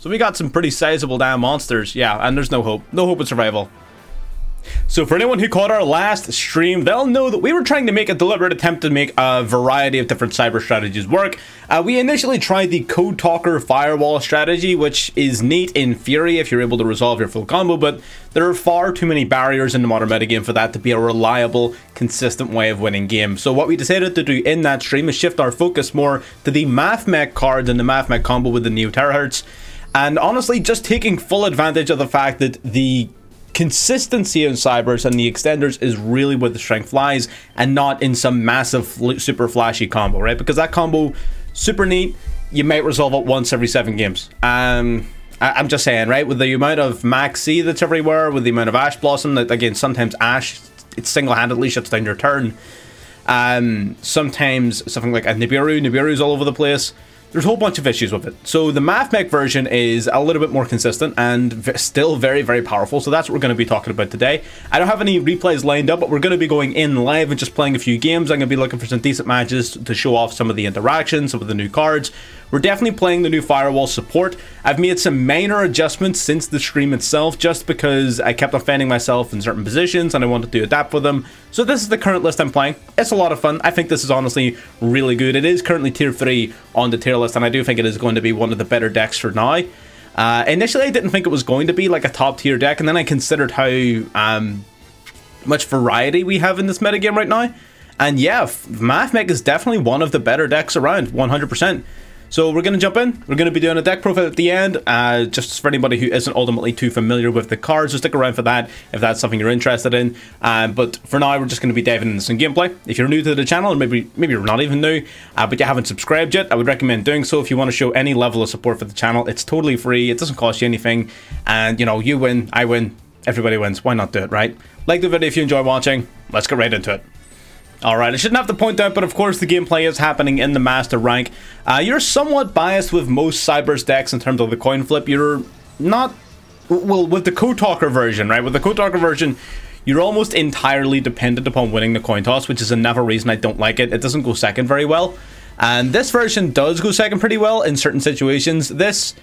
So we got some pretty sizable damn monsters. Yeah, and there's no hope. No hope of survival. So for anyone who caught our last stream, they'll know that we were trying to make a deliberate attempt to make a variety of different cyber strategies work. We initially tried the Code Talker Firewall strategy, which is neat in theory if you're able to resolve your full combo, but there are far too many barriers in the modern metagame for that to be a reliable, consistent way of winning games. So what we decided to do in that stream is shift our focus more to the MATHMECH cards and the MATHMECH combo with the Neo Terahertz, and honestly just taking full advantage of the fact that the consistency in cybers and the extenders is really where the strength lies, and not in some massive super flashy combo, right? Because that combo, super neat, you might resolve it once every 7 games. I'm just saying, right? With the amount of Max C that's everywhere, with the amount of Ash Blossom, that again, sometimes Ash, it single-handedly shuts down your turn. Sometimes something like a Nibiru's all over the place. There's a whole bunch of issues with it. So the MATHMECH version is a little bit more consistent and still very, very powerful. So that's what we're going to be talking about today. I don't have any replays lined up, but we're going to be going in live and just playing a few games. I'm going to be looking for some decent matches to show off some of the interactions, some of the new cards. We're definitely playing the new Firewall support. I've made some minor adjustments since the stream itself, just because I kept on finding myself in certain positions and I wanted to adapt with them. So this is the current list I'm playing. It's a lot of fun. I think this is honestly really good. It is currently tier 3 on the tier list, and I do think it is going to be one of the better decks for now. Initially, I didn't think it was going to be like a top tier deck, and then I considered how much variety we have in this metagame right now. And yeah, MATHMECH is definitely one of the better decks around, 100%. So we're going to jump in. We're going to be doing a deck profile at the end, just for anybody who isn't ultimately too familiar with the cards. So stick around for that if that's something you're interested in. But for now, we're just going to be diving into some gameplay. If you're new to the channel, or maybe you're not even new, but you haven't subscribed yet, I would recommend doing so if you want to show any level of support for the channel. It's totally free. It doesn't cost you anything. And, you know, you win, I win, everybody wins. Why not do it, right? Like the video if you enjoy watching. Let's get right into it. Alright, I shouldn't have to point out, but of course the gameplay is happening in the Master rank. You're somewhat biased with most Cybers decks in terms of the coin flip. You're not, well, with the Code Talker version, right? With the Code Talker version, you're almost entirely dependent upon winning the coin toss, which is another reason I don't like it. It doesn't go second very well. And this version does go second pretty well in certain situations. This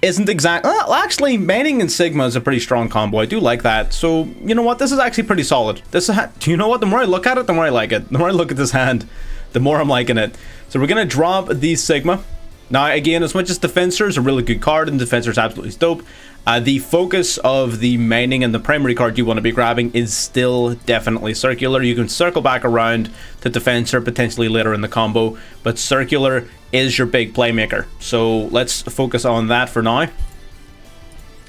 isn't exact. Well, actually, Manning and Sigma is a pretty strong combo. I do like that. So, you know what? This is actually pretty solid. This is, do you know what? The more I look at it, the more I like it. The more I look at this hand, the more I'm liking it. So we're going to drop the Sigma. Now, again, as much as Defensor is a really good card, and Defensor is absolutely dope, the focus of the mining and the primary card you want to be grabbing is still definitely Circular. You can circle back around to Defensor potentially later in the combo, but Circular is your big playmaker. So let's focus on that for now.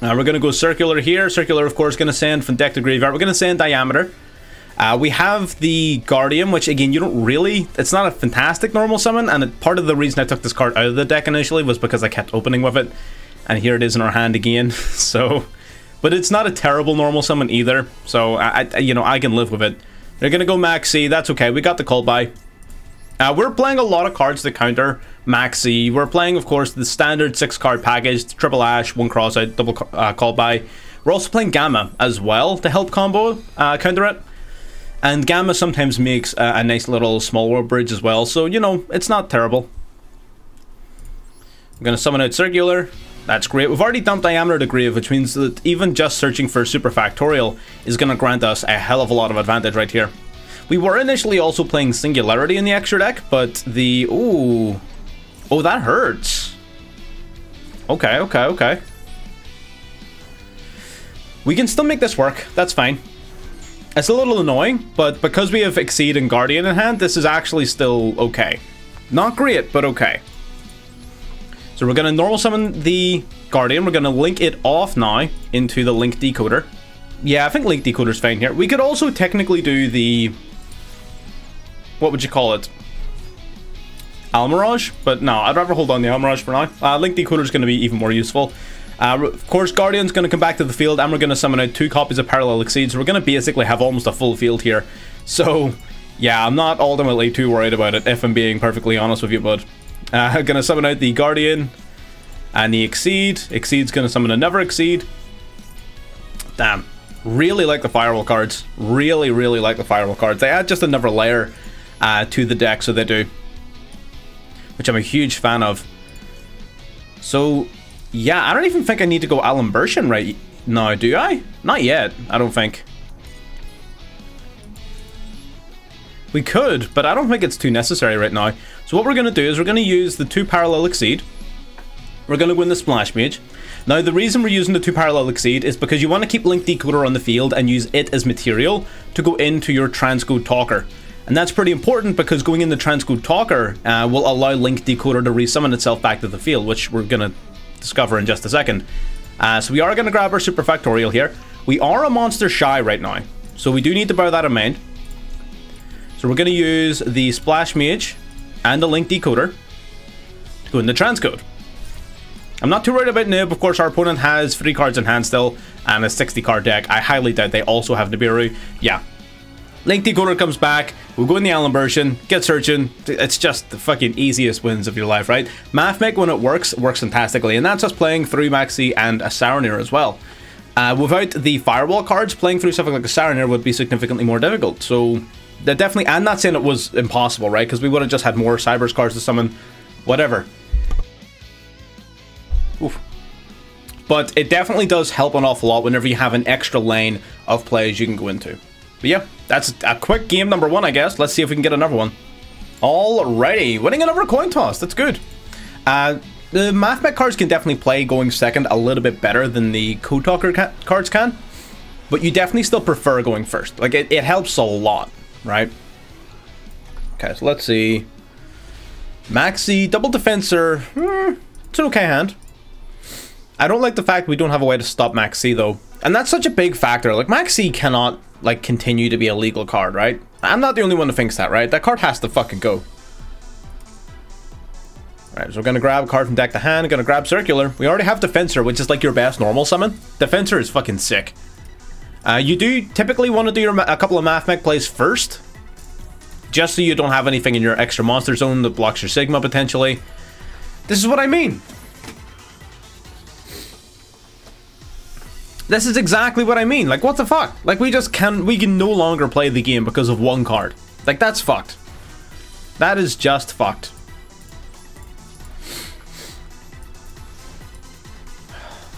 We're going to go Circular here. Circular, of course, going to send from deck to graveyard. We're going to send Diameter. We have the Guardian, which again, you don't really, it's not a fantastic normal summon, and part of the reason I took this card out of the deck initially was because I kept opening with it, and here it is in our hand again. So, but it's not a terrible normal summon either, so you know, I can live with it. They're gonna go Max C, that's okay, we got the call by. We're playing a lot of cards to counter Max C. We're playing, of course, the standard 6-card package, triple Ash, 1 cross out, double call by. We're also playing Gamma as well to help combo counter it. And Gamma sometimes makes a nice little small world bridge as well, so, you know, it's not terrible. I'm going to summon out Circular. That's great. We've already dumped Diameter to Grave, which means that even just searching for Super Factorial is going to grant us a hell of a lot of advantage right here. We were initially also playing Singularity in the extra deck, but the... Ooh. Oh, that hurts. Okay, okay, okay. We can still make this work. That's fine. It's a little annoying, but because we have Exceed and Guardian in hand, this is actually still okay. Not great, but okay. So we're going to normal summon the Guardian. We're going to link it off now into the Link Decoder. Yeah, I think Link Decoder's fine here. We could also technically do the... What would you call it? Almirage? But no, I'd rather hold on the Almirage for now. Link Decoder's going to be even more useful. Of course, Guardian's going to come back to the field, and we're going to summon out 2 copies of Parallel Exceed, so we're going to basically have almost a full field here. So, yeah, I'm not ultimately too worried about it, if I'm being perfectly honest with you, bud. I'm going to summon out the Guardian and the Exceed. Exceed's going to summon another Exceed. Damn. Really like the Firewall cards. Really, really like the Firewall cards. They add just another layer to the deck, so they do. Which I'm a huge fan of. So... Yeah, I don't even think I need to go Alan Bershin right now, do I? Not yet, I don't think. We could, but I don't think it's too necessary right now. So what we're going to do is we're going to use the 2 Parallel Exceed. We're going to win the Splash Mage. Now, the reason we're using the 2 Parallel Exceed is because you want to keep Link Decoder on the field and use it as material to go into your Transcode Talker. And that's pretty important because going in the Transcode Talker will allow Link Decoder to resummon itself back to the field, which we're going to discover in just a second. So we are going to grab our Super Factorial here. We are a monster shy right now, so we do need to bear that in mind. So we're going to use the Splash Mage and the Link Decoder to go in the Transcode. I'm not too worried about Nib. Of course, our opponent has 3 cards in hand still and a 60 card deck. I highly doubt they also have Nibiru. Yeah. Link Decoder comes back. We'll go in the Alan version, get searching. It's just the fucking easiest wins of your life, right? MATHMECH, when it works fantastically. And that's us playing through Maxi and a Saronir as well. Without the Firewall cards, playing through something like a Saronir would be significantly more difficult. So, that definitely, I'm not saying it was impossible, right? Because we would have just had more Cybers cards to summon. Whatever. Oof. But it definitely does help an awful lot whenever you have an extra lane of plays you can go into. But yeah, that's a quick game number 1, I guess. Let's see if we can get another one. Alrighty, winning another coin toss. That's good. The MATHMECH cards can definitely play going second a little bit better than the Code Talker cards can. But you definitely still prefer going first. Like, it helps a lot, right? Okay, so let's see. Maxi, Double Defensor. It's an okay hand. I don't like the fact we don't have a way to stop Maxi, though. And that's such a big factor. Like, Maxi cannot, like, continue to be a legal card, right? I'm not the only one who thinks that, right? That card has to fucking go. Alright, so we're going to grab a card from deck to hand. Going to grab Circular. We already have Defensor, which is like your best normal summon. Defensor is fucking sick. You do typically want to do a couple of MATHMECH plays first. Just so you don't have anything in your extra monster zone that blocks your Sigma, potentially. This is what I mean. This is exactly what I mean. Like, what the fuck? Like, we can no longer play the game because of one card. Like, that's fucked. That is just fucked.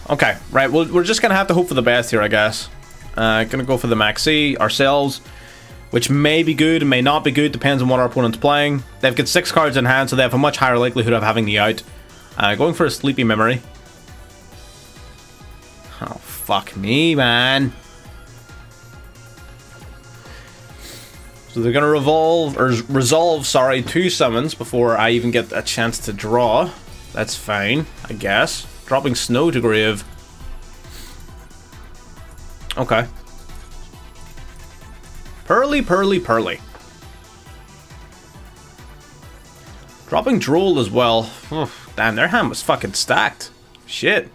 Okay, right, well, we're just gonna have to hope for the best here, I guess. Gonna go for the Maxi ourselves, which may be good and may not be good, depends on what our opponent's playing. They've got 6 cards in hand, so they have a much higher likelihood of having the out. Going for a Sleepy Memory. Oh, fuck me, man. So they're gonna resolve, sorry, 2 summons before I even get a chance to draw. That's fine, I guess. Dropping Snow to Grave. Okay. Pearly, Pearly, Pearly. Dropping Droll as well. Oh, damn, their hand was fucking stacked. Shit.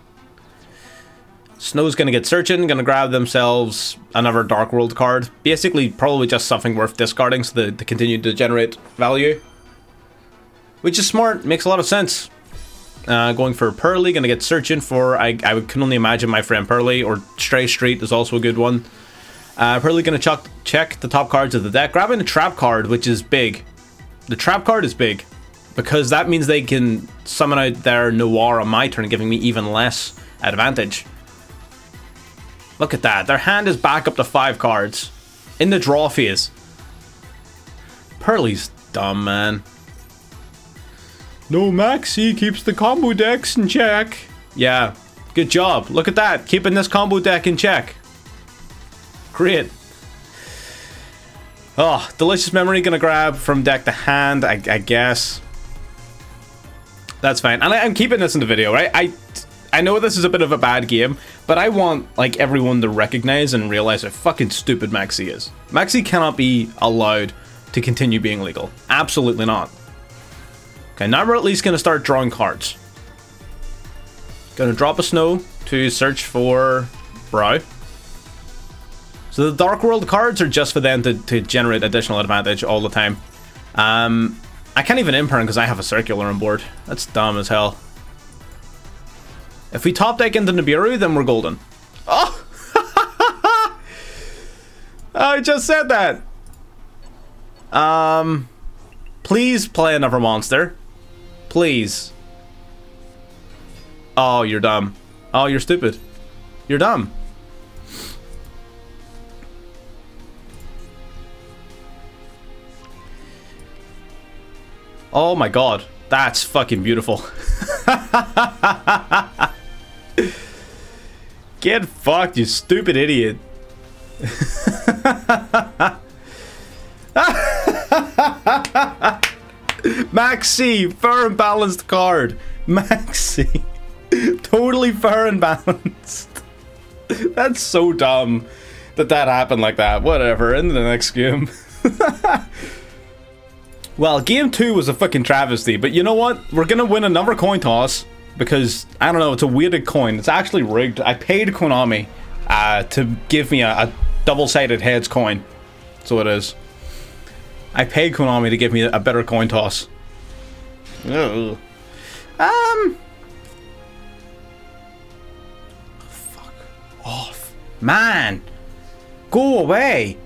Snow's gonna get searching, gonna grab themselves another Dark World card. Basically, probably just something worth discarding so they continue to generate value. Which is smart, makes a lot of sense. Going for Pearly, gonna get searching for, I can only imagine my friend Pearly, or Stray Street is also a good one. Pearly gonna check the top cards of the deck, grabbing a Trap card, which is big. The Trap card is big, because that means they can summon out their Noir on my turn, giving me even less advantage. Look at that, their hand is back up to 5 cards, in the draw phase. Pearly's dumb, man. No, Maxi keeps the combo decks in check. Yeah, good job. Look at that, keeping this combo deck in check. Great. Oh, Delicious Memory gonna grab from deck to hand, I guess. That's fine. And I'm keeping this in the video, right? I know this is a bit of a bad game, but I want, like, everyone to recognize and realize how fucking stupid Maxi is. Maxi cannot be allowed to continue being legal. Absolutely not. Okay, now we're at least going to start drawing cards. Gonna drop a Snow to search for Brow. So the Dark World cards are just for them to generate additional advantage all the time. I can't even imperm because I have a Circular on board. That's dumb as hell. If we top deck into Nibiru, then we're golden. Oh! I just said that. Please play another monster. Please. Oh, you're dumb. Oh, you're stupid. You're dumb. Oh my god. That's fucking beautiful. Get fucked, you stupid idiot. Maxi, fair and balanced card. Maxi. Totally fair and balanced. That's so dumb that happened like that. Whatever, into the next game. Well, game 2 was a fucking travesty, but you know what? We're gonna win another coin toss because, I don't know, it's a weighted coin. It's actually rigged. I paid Konami to give me a double-sided heads coin. So it is. I paid Konami to give me a better coin toss. Ugh. Fuck off. Man! Go away!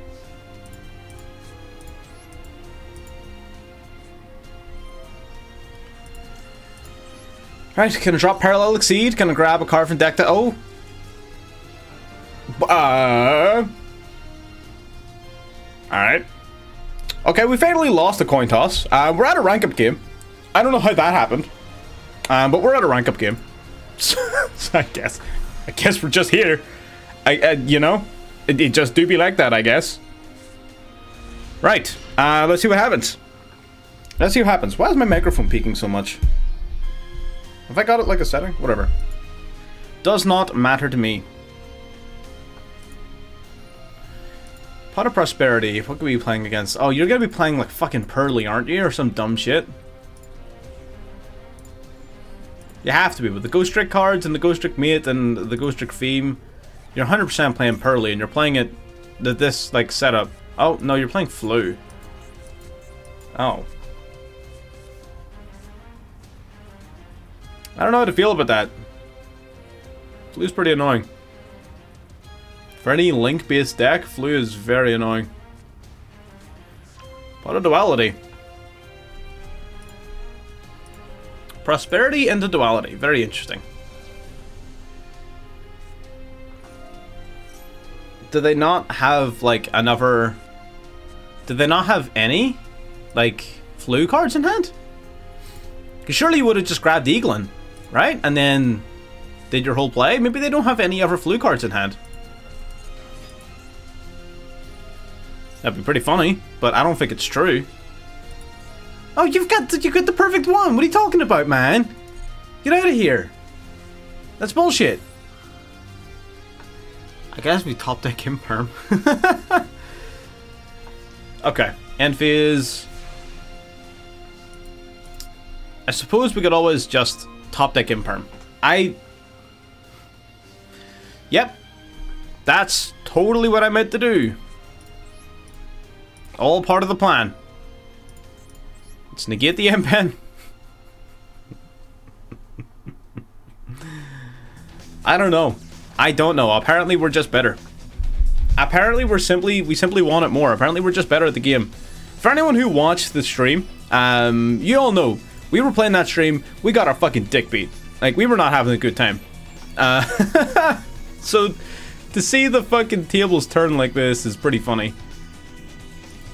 Right, can I drop Parallel Exceed? Can I grab a card from deck to... Oh! Alright. Okay, we fatally lost the coin toss. We're at a rank-up game. I don't know how that happened. But we're at a rank-up game. So I guess we're just here. You know? It just do be like that, I guess. Right. Let's see what happens. Let's see what happens. Why is my microphone peaking so much? Have I got it like a setting? Whatever. Does not matter to me. Pot of Prosperity. What could we be playing against? Oh, you're gonna be playing like fucking Pearly, aren't you? Or some dumb shit. You have to be. With the Ghost Trick cards and the Ghost Trick Mate and the Ghost Trick Theme, you're 100% playing Pearly, and you're playing it this like setup. Oh, no, you're playing Flu. Oh. I don't know how to feel about that. Flu's pretty annoying. For any link-based deck, Flu is very annoying. What a Duality. Prosperity into Duality. Very interesting. Do they not have, like, another... Did they not have any, like, Flu cards in hand? Because surely you would have just grabbed Eaglin, right? And then did your whole play? Maybe they don't have any other Flu cards in hand. That'd be pretty funny, but I don't think it's true. Oh, you got the perfect one. What are you talking about, man? Get out of here. That's bullshit. I guess we top deck Imperm. Okay, end phase. I suppose we could always just top deck Imperm. Yep. That's totally what I meant to do. All part of the plan. Let's negate the M-Pen. I don't know. I don't know. Apparently we're just better. Apparently we simply want it more. Apparently we're just better at the game. For anyone who watched the stream, you all know we were playing that stream, we got our fucking dick beat. Like, we were not having a good time. So to see the fucking tables turn like this is pretty funny.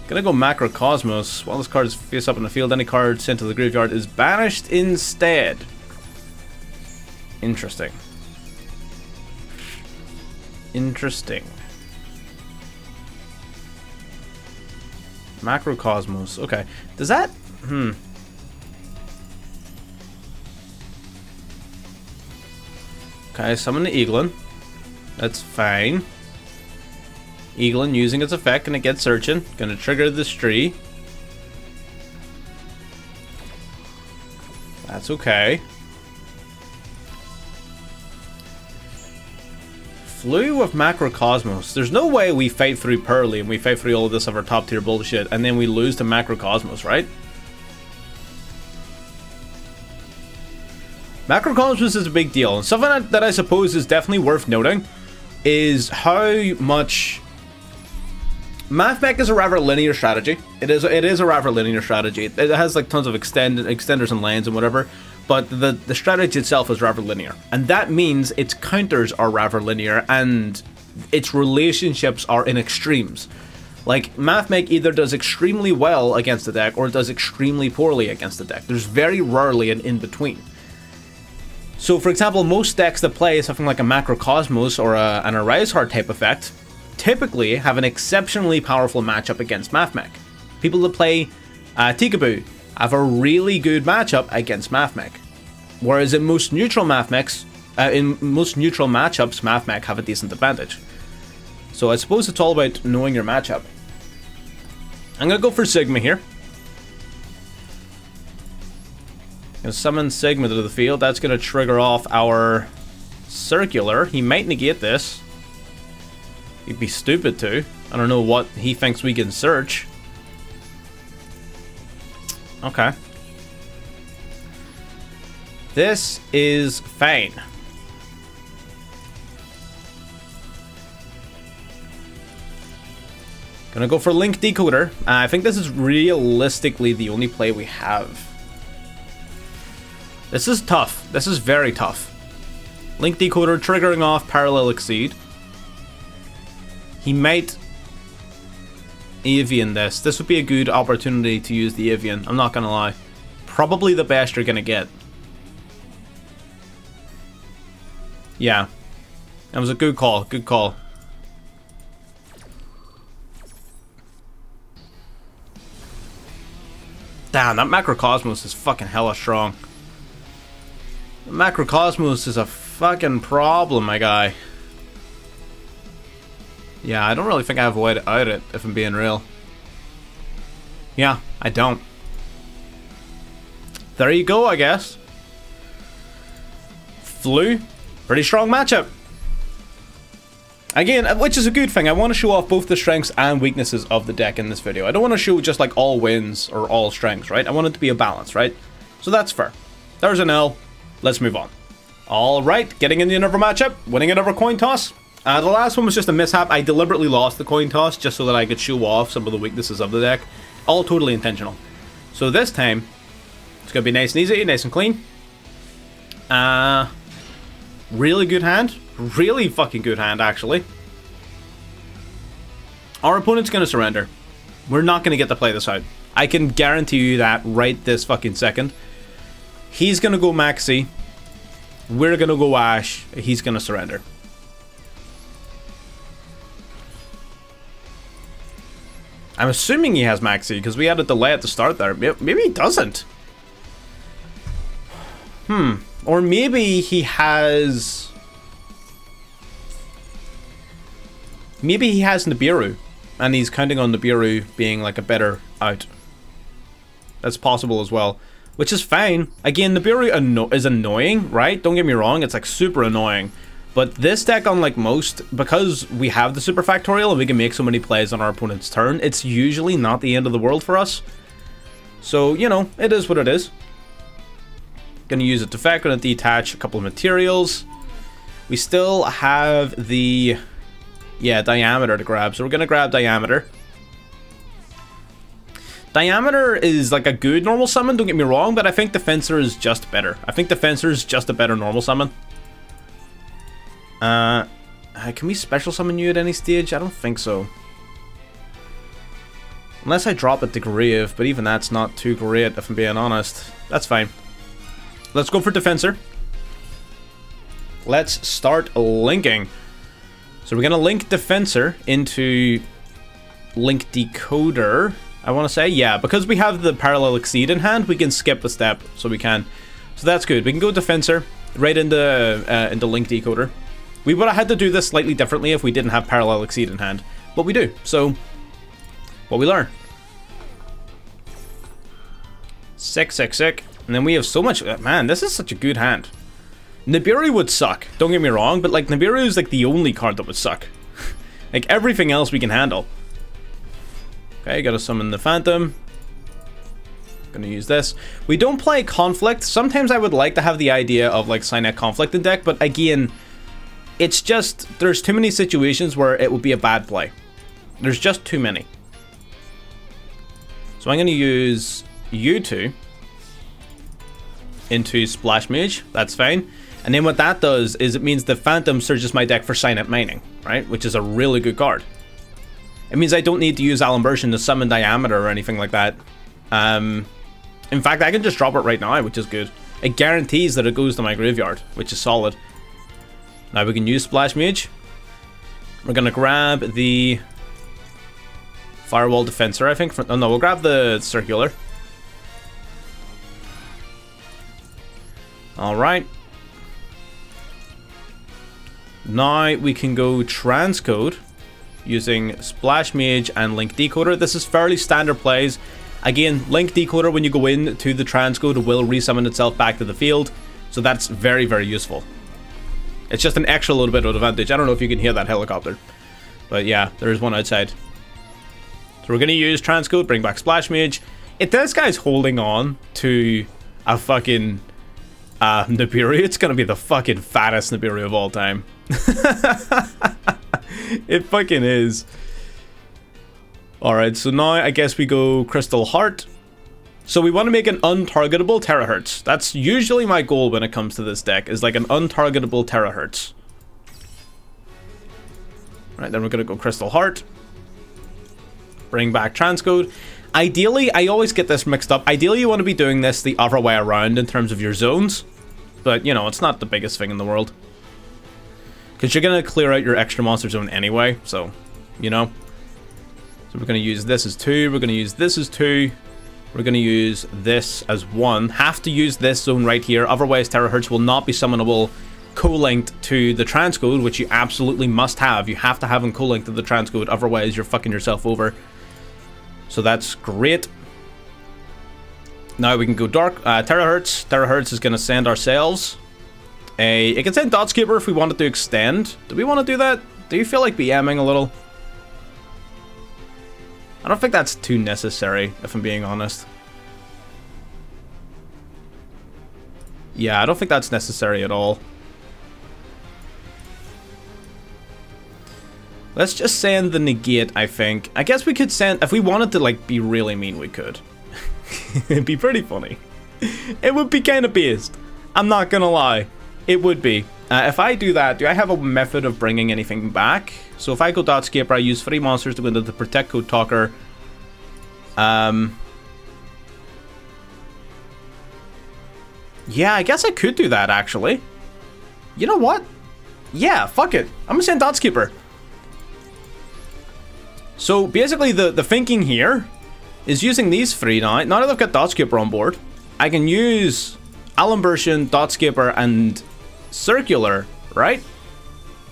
Gonna go Macrocosmos. While this card is face up in the field, any card sent to the graveyard is banished instead. Interesting. Interesting. Macrocosmos. Okay. Does that... Okay, summon the Eaglin. That's fine. Eaglin using its effect, and it gets searching. Gonna trigger this tree. That's okay. Flew with Macrocosmos. There's no way we fight through Pearly and we fight through all of this other top tier bullshit and then we lose to Macrocosmos, right? Macrocosmos is a big deal, and something that I suppose is definitely worth noting is how much MATHMECH is a rather linear strategy. It is a rather linear strategy. It has like tons of extenders and lands and whatever. but the strategy itself is rather linear. And that means its counters are rather linear, and its relationships are in extremes. Like, MATHMECH either does extremely well against the deck, or it does extremely poorly against the deck. There's very rarely an in-between. So, for example, most decks that play something like a Macrocosmos or an Arise Heart type effect typically have an exceptionally powerful matchup against MATHMECH. People that play Tikaboo have a really good matchup against MATHMECH. Whereas in most neutral matchups, MATHMECH have a decent advantage. So I suppose it's all about knowing your matchup. I'm going to go for Sigma here. Gonna summon Sigma to the field. That's going to trigger off our Circular. He might negate this. He'd be stupid to. I don't know what he thinks we can search. Okay. This is fine. Gonna go for Link Decoder. I think this is realistically the only play we have. This is tough. This is very tough. Link Decoder triggering off Parallel Exceed. He might Avian this. This would be a good opportunity to use the Avian. I'm not gonna lie. Probably the best you're gonna get. Yeah. That was a good call. Good call. Damn, that Macrocosmos is fucking hella strong. The Macrocosmos is a fucking problem, my guy. Yeah, I don't really think I have a way to out it, if I'm being real. Yeah, I don't. There you go, I guess. Flu, pretty strong matchup. Again, which is a good thing. I want to show off both the strengths and weaknesses of the deck in this video. I don't want to show just like all wins or all strengths, right? I want it to be a balance, right? So that's fair. There's an L. Let's move on. Alright, getting into another matchup, winning another coin toss. The last one was just a mishap. I deliberately lost the coin toss just so that I could show off some of the weaknesses of the deck. All totally intentional. So this time, it's going to be nice and easy, nice and clean. Really good hand. Really fucking good hand, actually. Our opponent's going to surrender. We're not going to get to play this out. I can guarantee you that right this fucking second. He's going to go Maxi. We're going to go Ash. He's going to surrender. I'm assuming he has Maxi because we had a delay at the start there. Maybe he doesn't. Or maybe he has... Maybe he has Nibiru, and he's counting on Nibiru being like a better out. That's possible as well, which is fine. Again, Nibiru is annoying, right? Don't get me wrong, it's like super annoying. But this deck, unlike most, because we have the super factorial and we can make so many plays on our opponent's turn, it's usually not the end of the world for us. So, you know, it is what it is. Gonna use it to effect, gonna detach a couple of materials. We still have the... yeah, Diameter to grab, so we're gonna grab Diameter. Diameter is like a good normal summon, don't get me wrong, but I think Defensor is just better. I think Defensor is just a better normal summon. Can we special summon you at any stage? I don't think so. Unless I drop it to Grave, but even that's not too great if I'm being honest. That's fine. Let's go for Defensor. Let's start linking. So we're going to link Defensor into Link Decoder, I want to say. Yeah, because we have the Parallel Exceed in hand, we can skip a step, so we can. So that's good. We can go Defensor right into Link Decoder. We would have had to do this slightly differently if we didn't have Parallel Exceed in hand, but we do. So, what we learn. Sick. And then we have so much... man, this is such a good hand. Nibiru would suck, don't get me wrong, but like Nibiru is like the only card that would suck. Like everything else we can handle. Okay, gotta summon the Phantom. Gonna use this. We don't play Conflict. Sometimes I would like to have the idea of like Cynet Conflict in deck, but again, it's just, there's too many situations where it would be a bad play. There's just too many. So I'm gonna use you two into Splash Mage. That's fine. And then what that does is it means the Phantom searches my deck for Signet Mining, right? Which is a really good card. It means I don't need to use Alimbersion to summon Diameter or anything like that. In fact, I can just drop it right now, which is good. It guarantees that it goes to my graveyard, which is solid. Now we can use Splash Mage. We're going to grab the Firewall Defensor, I think. Oh no, we'll grab the Circular. Alright. Now we can go Transcode using Splash Mage and Link Decoder. This is fairly standard plays. Again, Link Decoder, when you go in to the Transcode, will resummon itself back to the field. So that's very, very useful. It's just an extra little bit of advantage. I don't know if you can hear that helicopter. But yeah, there is one outside. So we're going to use Transcode, bring back Splash Mage. If this guy's holding on to a fucking Nibiru, it's going to be the fucking fattest Nibiru of all time. It fucking is. Alright, so now I guess we go Crystal Heart. So we want to make an untargetable Terahertz. That's usually my goal when it comes to this deck, is like an untargetable Terahertz. Alright, then we're going to go Crystal Heart. Bring back Transcode. Ideally, I always get this mixed up. Ideally, you want to be doing this the other way around in terms of your zones. But, you know, it's not the biggest thing in the world. Because you're going to clear out your extra monster zone anyway, so, you know. So we're going to use this as 2, we're going to use this as 2, we're going to use this as 1. Have to use this zone right here, otherwise Terahertz will not be summonable co-linked to the Transcode, which you absolutely must have. You have to have them co-linked to the Transcode, otherwise you're fucking yourself over. So that's great. Now we can go Dark Terahertz. Terahertz is going to send ourselves it can send Dotscaper if we wanted to extend. Do we want to do that? Do you feel like BMing a little? I don't think that's too necessary, if I'm being honest. Yeah, I don't think that's necessary at all. Let's just send the Negate, I think. I guess we could send... If we wanted to, like, be really mean, we could. It'd be pretty funny. It would be kind of based. I'm not gonna lie. It would be. If I do that, do I have a method of bringing anything back? So if I go Dotscaper, I use 3 monsters to go into the Protect Code Talker. Yeah, I guess I could do that, actually. You know what? Yeah, fuck it. I'm gonna send Dotscaper. So basically the thinking here is using these 3 now. Now that I've got Dotscaper on board, I can use Alimbersion, Dotscaper, and Circular, right?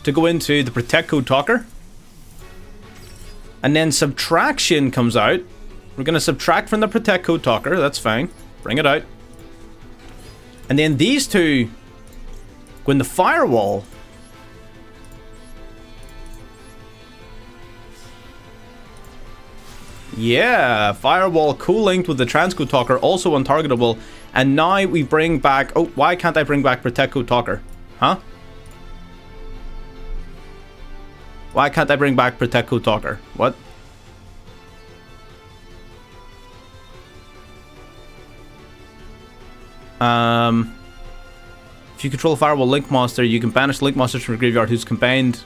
To go into the Protect Code Talker. And then Subtraction comes out. We're going to subtract from the Protect Code Talker. That's fine. Bring it out. And then these 2 go in the Firewall. Yeah, Firewall co-linked with the Transcode Talker, also untargetable. And now we bring back... Oh, why can't I bring back Protect Code Talker? Huh? Why can't I bring back Protect Code Talker? What? If you control a Firewall Link monster, you can banish Link monsters from your graveyard whose combined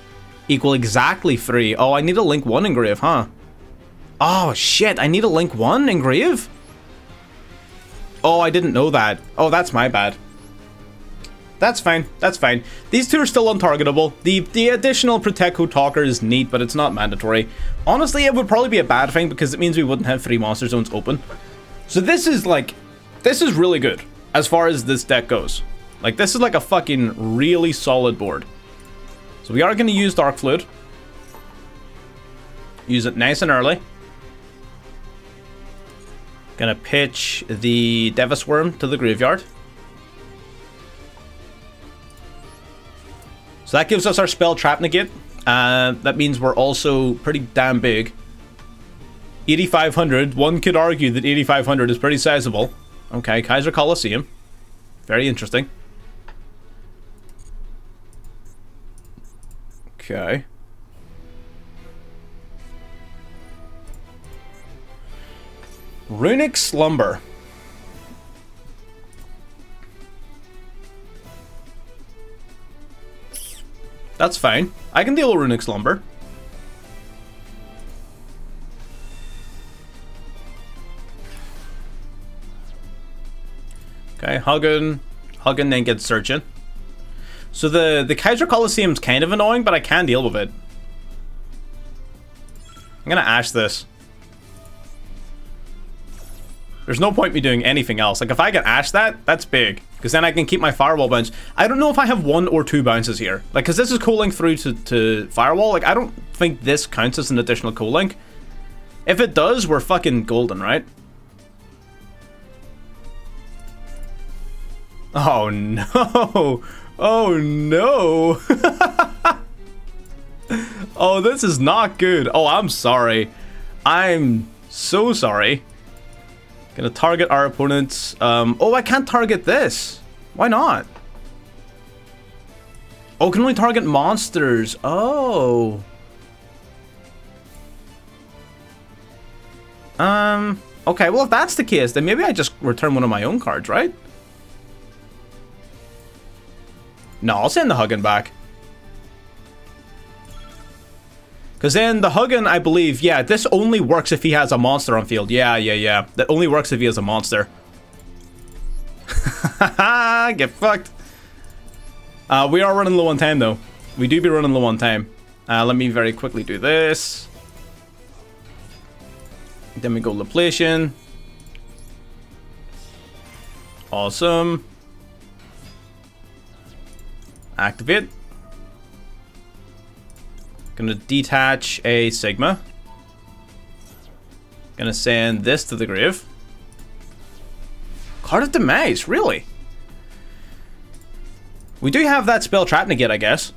equal exactly 3. Oh, I need a Link 1 engrave, huh? Oh, shit, I need a Link 1 engrave? Oh, I didn't know that. Oh, that's my bad. That's fine, that's fine. These 2 are still untargetable. The additional Protect Code Talker is neat, but it's not mandatory. Honestly, it would probably be a bad thing because it means we wouldn't have 3 monster zones open. So this is like... This is really good as far as this deck goes. Like, this is like a fucking really solid board. So we are going to use Dark Fluid. Use it nice and early. Gonna pitch the Devastator to the graveyard. So that gives us our spell Trap Negate. That means we're also pretty damn big. 8,500. One could argue that 8,500 is pretty sizable. Okay, Kaiser Coliseum. Very interesting. Okay. Runic Slumber. That's fine. I can deal with Runic Slumber. Okay, Huggin then gets Searching. So the Kaiser Colosseum's kind of annoying, but I can deal with it. I'm gonna Ash this. There's no point me doing anything else. Like, if I can Ash that, that's big. Because then I can keep my Firewall bounce. I don't know if I have 1 or 2 bounces here. Like, because this is co-link through to Firewall. Like, I don't think this counts as an additional co-link. If it does, we're fucking golden, right? Oh, no. Oh, no. Oh, this is not good. Oh, I'm sorry. I'm so sorry. Gonna target our opponents. Oh, I can't target this. Why not? Oh, can only target monsters. Oh. Okay, well, if that's the case, then maybe I just return one of my own cards, right? No, I'll send the Huggin back. Because then the Huggin, I believe, yeah, this only works if he has a monster on field. Yeah. That only works if he has a monster. Get fucked. We are running low on time, though. We do be running low on time. Let me very quickly do this. Then we go Laplacian. Awesome. Activate. Gonna detach a Sigma. Gonna send this to the grave. Card of Demise, really? We do have that spell Trap Negate, I guess.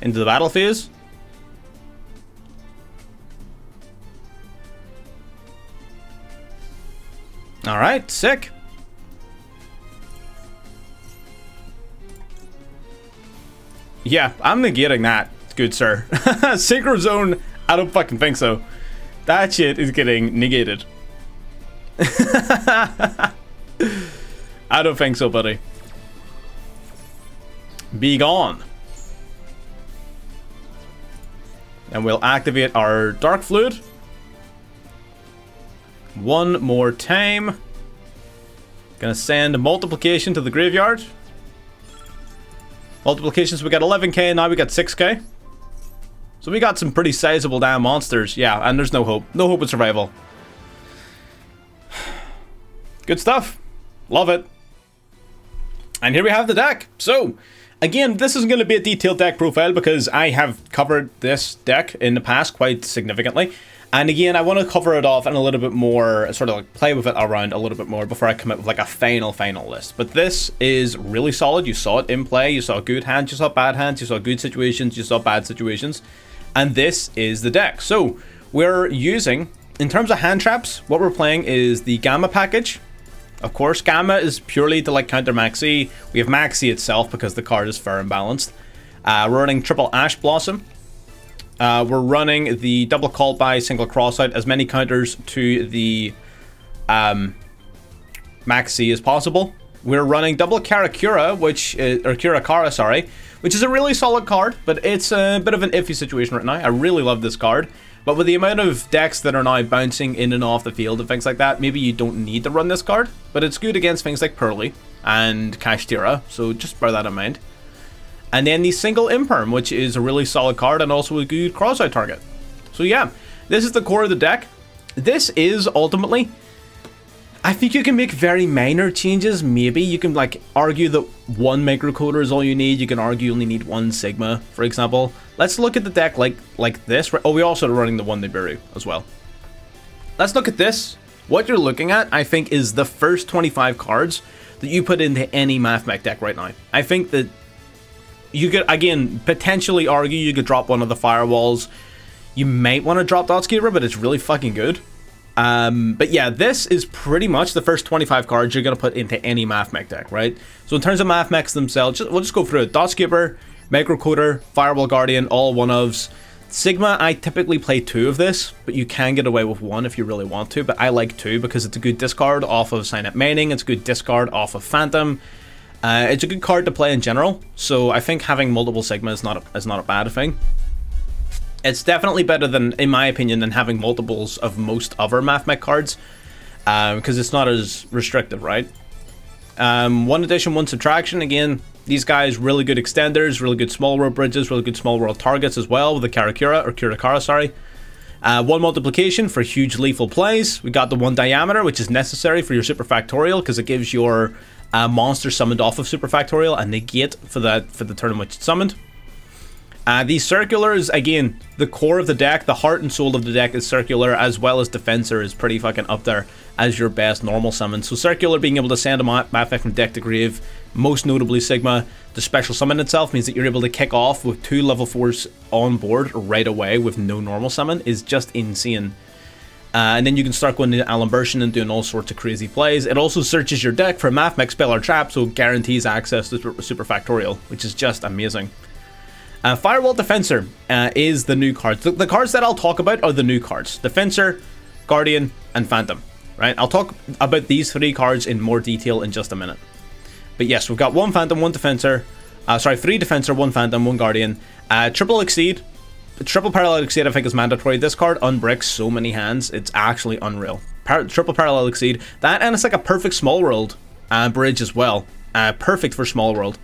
Into the battle phase. Alright, sick. Yeah, I'm negating that, good sir. Synchro Zone, I don't fucking think so. That shit is getting negated. I don't think so, buddy. Be gone. And we'll activate our Dark Fluid. One more time. Gonna send Multiplication to the graveyard. Multiplications, we got 11k, now we got 6k. So we got some pretty sizable damn monsters. Yeah, and there's no hope. No hope of survival. Good stuff. Love it. And here we have the deck. So, again, this isn't going to be a detailed deck profile because I have covered this deck in the past quite significantly. And again, I want to cover it off and a little bit more, sort of like play with it around a little bit more before I come up with like a final list. But this is really solid. You saw it in play. You saw good hands. You saw bad hands. You saw good situations. You saw bad situations. And this is the deck. So we're using, in terms of hand traps, what we're playing is the Gamma package. Of course, Gamma is purely to like counter Maxi. We have Maxi itself because the card is fair and balanced. We're running triple Ash Blossom. We're running the double call by single cross out, as many counters to the Maxi as possible. We're running double Karakura, or Kirakara, sorry, which is a really solid card, but it's a bit of an iffy situation right now. I really love this card, but with the amount of decks that are now bouncing in and off the field and things like that, maybe you don't need to run this card, but it's good against things like Pearly and Kashtira, so just bear that in mind. And then the single Imperm, which is a really solid card and also a good cross-out target. So yeah, this is the core of the deck. This is ultimately, I think you can make very minor changes. Maybe you can like argue that one microcoder is all you need. You can argue you only need one Sigma, for example. Let's look at the deck like this. Oh, we also are running the one Nibiru as well. Let's look at this. What you're looking at, I think, is the first 25 cards that you put into any MATHMECH deck right now. I think that you could, again, potentially argue you could drop one of the Firewalls. You might want to drop Dotskeeper, but it's really fucking good. But yeah, this is pretty much the first 25 cards you're going to put into any MATHMECH deck, right? So in terms of MATHMECHs themselves, we'll just go through it. Dotskeeper, Microcoder, Firewall Guardian, all one-ofs. Sigma, I typically play 2 of this, but you can get away with 1 if you really want to, but I like 2 because it's a good discard off of Signet Maining, it's a good discard off of Phantom. It's a good card to play in general, so I think having multiple Sigma is not a bad thing. It's definitely better than, in my opinion, than having multiples of most other MATHMECH cards, because it's not as restrictive, right? 1 addition, 1 subtraction, again, these guys, really good extenders, really good small world bridges, really good small world targets as well with the Kirakara, sorry. 1 multiplication for huge lethal plays. We got the 1 diameter, which is necessary for your super factorial because it gives your monster summoned off of super factorial a negate for the turn in which it's summoned. These circulars, again, the core of the deck, the heart and soul of the deck is circular, as well as Defensor is pretty fucking up there as your best normal summon. So circular, being able to send a MATHMECH from deck to grave, most notably Sigma, the special summon itself means that you're able to kick off with 2 level 4s on board right away with no normal summon is just insane. And then you can start going into Alimbertion and doing all sorts of crazy plays. It also searches your deck for MATHMECH spell or trap, so it guarantees access to super factorial, which is just amazing. Firewall Defensor is the new cards. The cards that I'll talk about are the new cards. Defensor, Guardian, and Phantom. Right? I'll talk about these 3 cards in more detail in just a minute. But yes, we've got 1 Phantom, 1 Defensor. 3 Defensor, 1 Phantom, 1 Guardian. Triple Exceed. Triple Parallel Exceed I think is mandatory. This card unbricks so many hands. It's actually unreal. Triple Parallel Exceed. That, and it's like a perfect small world bridge as well. Perfect for small world.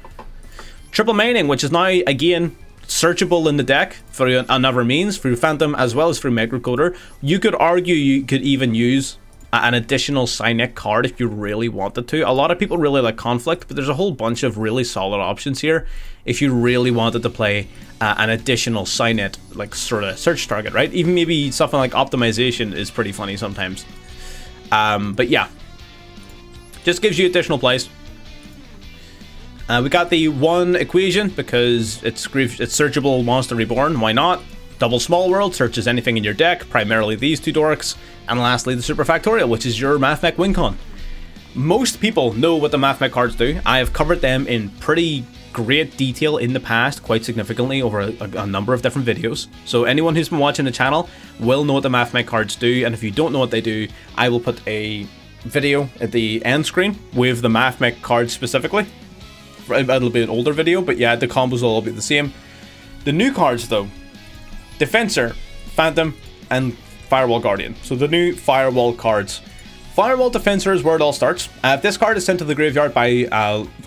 Triple Maining, which is now, again, searchable in the deck for another means, through Phantom as well as through Microcoder. You could argue you could even use an additional Signet card if you really wanted to. A lot of people really like Conflict, but there's a whole bunch of really solid options here if you really wanted to play an additional Signet, like, sort of search target, right? Even maybe something like Optimization is pretty funny sometimes. But yeah, just gives you additional plays. We got the 1 equation because it's searchable Monster Reborn. Why not? Double Small World searches anything in your deck, primarily these 2 dorks. And lastly, the Super Factorial, which is your MATHMECH win con. Most people know what the MATHMECH cards do. I have covered them in pretty great detail in the past, quite significantly over a number of different videos. So anyone who's been watching the channel will know what the MATHMECH cards do. And if you don't know what they do, I will put a video at the end screen with the MATHMECH cards specifically. It'll be an older video, but yeah, the combos will all be the same. The new cards though, Defensor, Phantom, and Firewall Guardian. So the new Firewall cards. Firewall Defensor is where it all starts. If this card is sent to the graveyard by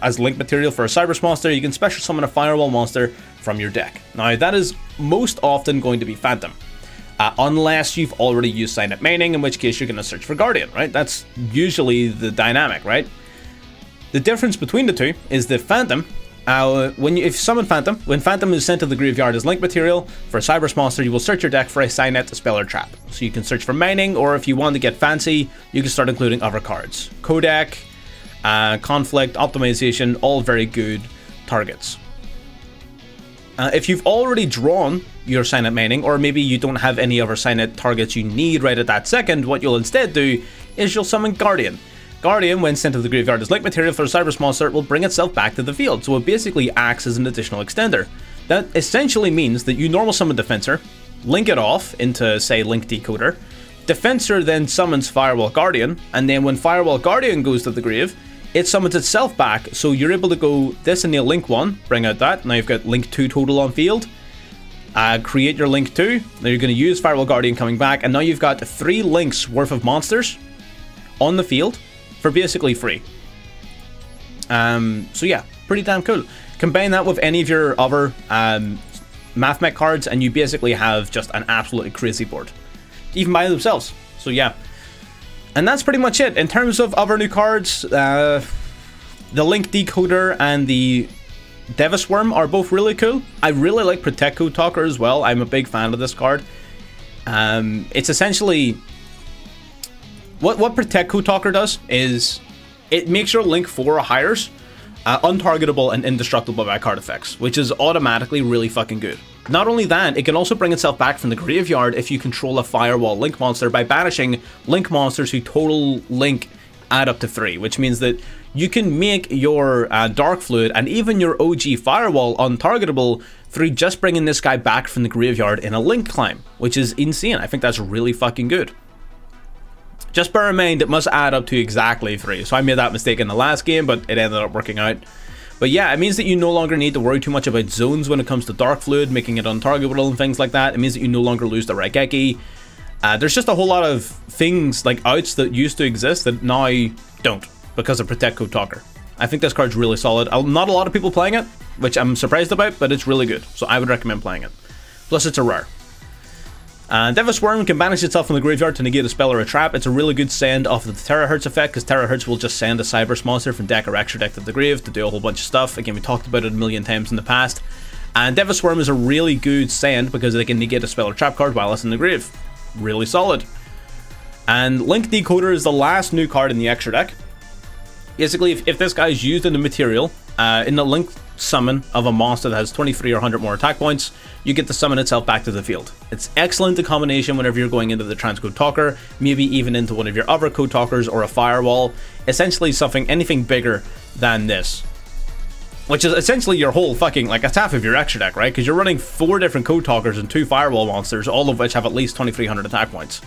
as link material for a Cyberse monster, you can special summon a Firewall monster from your deck. Now that is most often going to be Phantom. Unless you've already used Signet Maining, in which case you're going to search for Guardian, right? That's usually the dynamic, right? The difference between the two is the Phantom, if you summon Phantom, when Phantom is sent to the graveyard as link material for a Cyberse monster, you will search your deck for a Signet spell or trap. So you can search for Mining, or if you want to get fancy, you can start including other cards. Codec, Conflict, Optimization, all very good targets. If you've already drawn your Signet Mining, or maybe you don't have any other Signet targets you need right at that second, what you'll instead do is you'll summon Guardian. Guardian, when sent to the graveyard as link material for a Cyberse monster, will bring itself back to the field, so it basically acts as an additional extender. That essentially means that you normal summon Defensor, link it off into, say, Link Decoder. Defensor then summons Firewall Guardian, and then when Firewall Guardian goes to the grave, it summons itself back, so you're able to go this and the Link 1, bring out that, now you've got Link 2 total on field, create your Link 2, now you're going to use Firewall Guardian coming back, and now you've got 3 links worth of monsters on the field for basically free. So yeah, pretty damn cool. Combine that with any of your other MATHMECH cards and you basically have just an absolutely crazy board, even by themselves. So yeah, and that's pretty much it. In terms of other new cards, the Link Decoder and the Devisworm are both really cool. I really like Protect Code Talker as well. I'm a big fan of this card. It's essentially... What Protect Code Talker does is it makes your Link 4 or highers untargetable and indestructible by card effects, which is automatically really fucking good. Not only that, it can also bring itself back from the graveyard if you control a Firewall Link monster by banishing Link monsters who total Link add up to 3, which means that you can make your Dark Fluid and even your OG Firewall untargetable through just bringing this guy back from the graveyard in a link climb, which is insane. I think that's really fucking good. Just bear in mind, it must add up to exactly 3. So I made that mistake in the last game, but it ended up working out. But yeah, it means that you no longer need to worry too much about zones when it comes to Dark Fluid, making it untargetable and things like that. It means that you no longer lose the Raigeki. There's just a whole lot of things like outs that used to exist that now don't because of Protect Code Talker. I think this card's really solid. Not a lot of people playing it, which I'm surprised about, but it's really good. So I would recommend playing it. Plus it's a rare. Deva's Worm can banish itself from the graveyard to negate a spell or a trap. It's a really good send off of the Terahertz effect, because Terahertz will just send a Cyberse monster from deck or extra deck to the grave to do a whole bunch of stuff. Again, we talked about it a million times in the past. And Deva's Worm is a really good send because they can negate a spell or trap card while it's in the grave. Really solid. And Link Decoder is the last new card in the extra deck. Basically, if this guy is used in the material, in the Link summon of a monster that has 23 or 100 more attack points, you get to summon itself back to the field. It's excellent in combination whenever you're going into the Transcode Talker, maybe even into one of your other Code Talkers or a Firewall. Essentially anything bigger than this. Which is essentially your whole fucking, like, it's half of your extra deck, right? Because you're running 4 different Code Talkers and 2 Firewall monsters, all of which have at least 2300 attack points.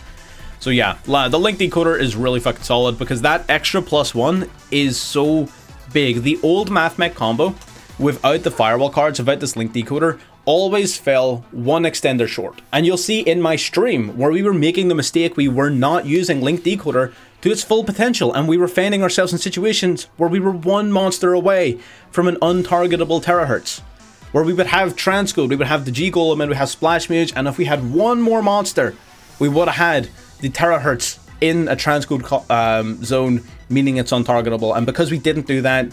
So yeah, the Link Decoder is really fucking solid because that extra +1 is so big. The old MATHMECH combo, without the Firewall cards, without this Link Decoder, always fell 1 extender short. And you'll see in my stream where we were making the mistake, we were not using Link Decoder to its full potential, and we were finding ourselves in situations where we were 1 monster away from an untargetable Terahertz, where we would have Transcode, we would have the G Golem, and we have Splash Mage, and if we had 1 more monster, we would have had the Terahertz in a Transcode zone, meaning it's untargetable. And because we didn't do that,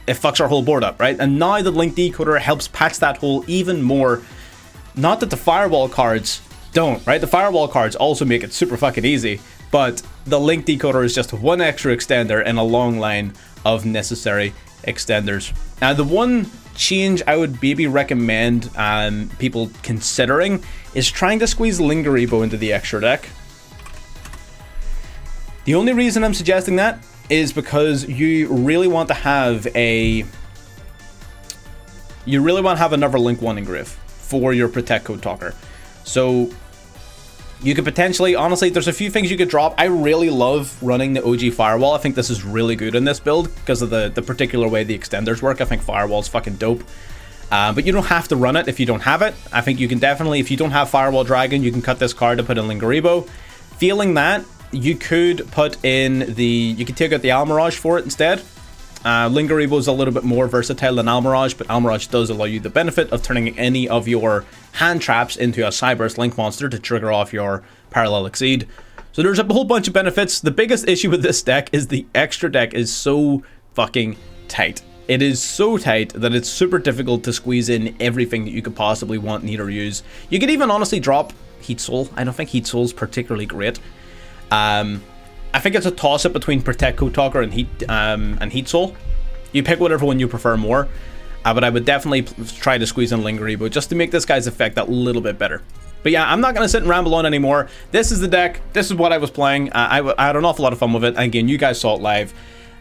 it fucks our whole board up, right? And now the Link Decoder helps patch that hole even more. Not that the Firewall cards don't, right? The Firewall cards also make it super fucking easy, but the Link Decoder is just 1 extra extender in a long line of necessary extenders. Now, the one change I would maybe recommend people considering is trying to squeeze Lingeribo into the extra deck. The only reason I'm suggesting that is because you really want to have another Link 1 engrave for your Protect Code Talker. So you could potentially, honestly, there's a few things you could drop. I really love running the OG Firewall. I think this is really good in this build because of the particular way the extenders work. I think Firewall's fucking dope. But you don't have to run it if you don't have it. I think you can definitely, if you don't have Firewall Dragon, you can cut this card to put in Lingeribo. Feeling that, you could put in you could take out the Almirage for it instead. Lingeribo is a little bit more versatile than Almirage, but Almirage does allow you the benefit of turning any of your hand traps into a Cyberse Link monster to trigger off your Parallel Exceed. So there's a whole bunch of benefits. The biggest issue with this deck is the extra deck is so fucking tight. It is so tight that it's super difficult to squeeze in everything that you could possibly want, need, or use. You could even honestly drop Heat Soul. I don't think Heat Soul is particularly great. I think it's a toss-up between Protect Code Talker and Heat Soul. You pick whatever one you prefer more, but I would definitely try to squeeze in Lingeribo just to make this guy's effect that little bit better. But yeah, I'm not going to sit and ramble on anymore. This is the deck. This is what I was playing. I had an awful lot of fun with it. And again, you guys saw it live.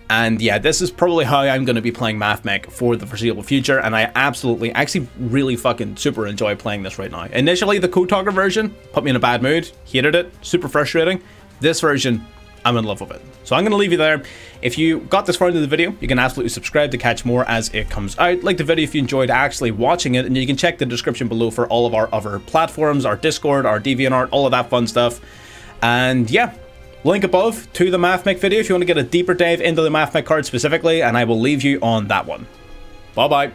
And yeah, this is probably how I'm going to be playing MATHMECH for the foreseeable future. And I actually really fucking super enjoy playing this right now. Initially, the Code Talker version put me in a bad mood. Hated it. Super frustrating. This version, I'm in love with it. So I'm going to leave you there. If you got this far into the video, you can absolutely subscribe to catch more as it comes out. Like the video if you enjoyed actually watching it, and you can check the description below for all of our other platforms, our Discord, our DeviantArt, all of that fun stuff. And yeah, link above to the MATHMECH video if you want to get a deeper dive into the MATHMECH card specifically, and I will leave you on that one. Bye-bye.